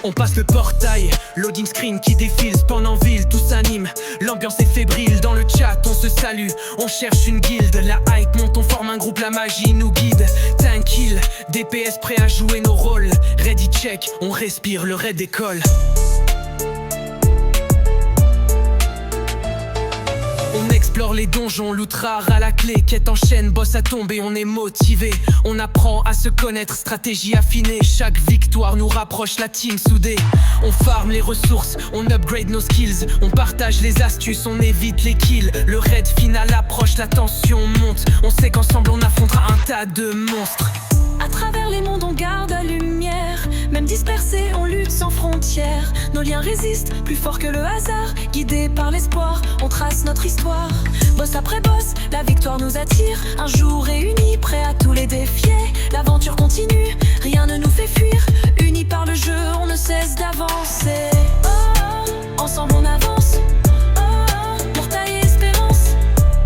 On passe le portail, loading screen qui défile, spawn en ville, tout s'anime. L'ambiance est fébrile, dans le chat on se salue. On cherche une guilde, la hype monte, on forme un groupe, la magie nous guide. Tranquille, DPS prêt à jouer nos rôles. Ready check, on respire, le raid décolle. On explore les donjons, loot rare à la clé. Quête en chaîne, boss à tomber, on est motivé. On apprend à se connaître, stratégie affinée. Chaque victoire nous rapproche, la team soudée. On farm les ressources, on upgrade nos skills. On partage les astuces, on évite les kills. Le raid final approche, la tension monte. On sait qu'ensemble on affrontera un tas de monstres. À travers les mondes on garde la lumière. Même dispersés on lutte sans frontières. Nos liens résistent, plus fort que le hasard. Guidés par l'espoir, on trace notre histoire. Boss après boss, la victoire nous attire. Un jour réunis, prêts à tous les défier. L'aventure continue, rien ne nous fait fuir. Unis par le jeu, on ne cesse d'avancer. Oh, oh, ensemble on avance. Oh, oh, portail et espérance.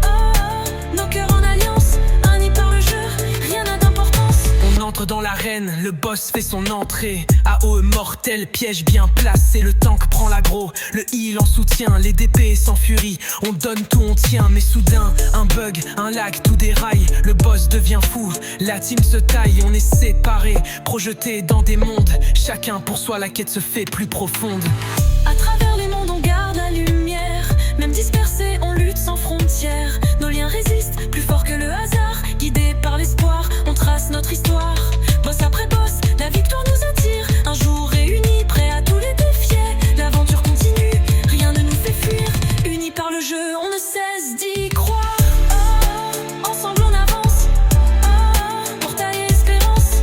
Oh, oh, nos cœurs en alliance. Unis par le jeu, rien n'a d'importance. On entre dans l'arène, le boss fait son entrée. AOE mortel, piège bien placé. Le tank prend l'aggro, le heal en soutien. Les DP sans furie, on donne tout, on tient. Mais soudain, un bug, un lag, tout déraille. Le boss devient fou, la team se taille. On est séparés, projetés dans des mondes. Chacun pour soi, la quête se fait plus profonde. À travers les mondes on garde la lumière. Même dispersés on lutte sans frontières. Nos liens résistent, plus fort que le hasard. Guidés par l'espoir, on trace notre histoire. Boss après boss, la victoire nous attire. Un jour réunis, prêts à tous les défier. L'aventure continue, rien ne nous fait fuir. Unis par le jeu, on ne cesse d'y croire. Oh, ensemble on avance. Oh, portail et espérance.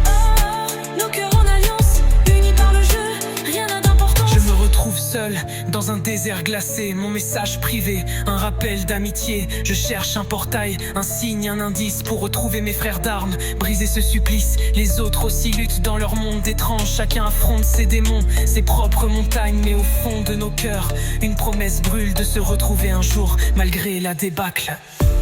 Oh, nos cœurs en alliance. Unis par le jeu, rien n'a d'importance. Je me retrouve seul dans un désert glacé. Mon message privé, un rappel d'amitié. Je cherche un portail, un signe, un indice pour retrouver mes frères d'armes. Briser ce supplice, les autres aussi luttent dans leur monde étrange. Chacun affronte ses démons, ses propres montagnes. Mais au fond de nos cœurs, une promesse brûle de se retrouver un jour, malgré la débâcle.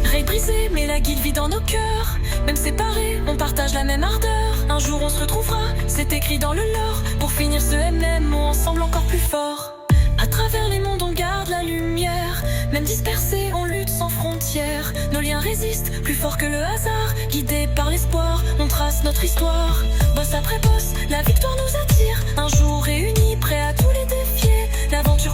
Raid brisé, mais la guilde vit dans nos cœurs. Même séparés, on partage la même ardeur. Un jour on se retrouvera, c'est écrit dans le lore. Pour finir ce MMO ensemble encore plus fort. À travers les mondes on garde la lumière. Même dispersés on lutte sans frontières. Nos liens résistent, plus fort que le hasard. Guidés par l'espoir, on trace notre histoire. Boss après boss, la victoire nous attire. Un jour réunis, prêts à tous les défier. L'aventure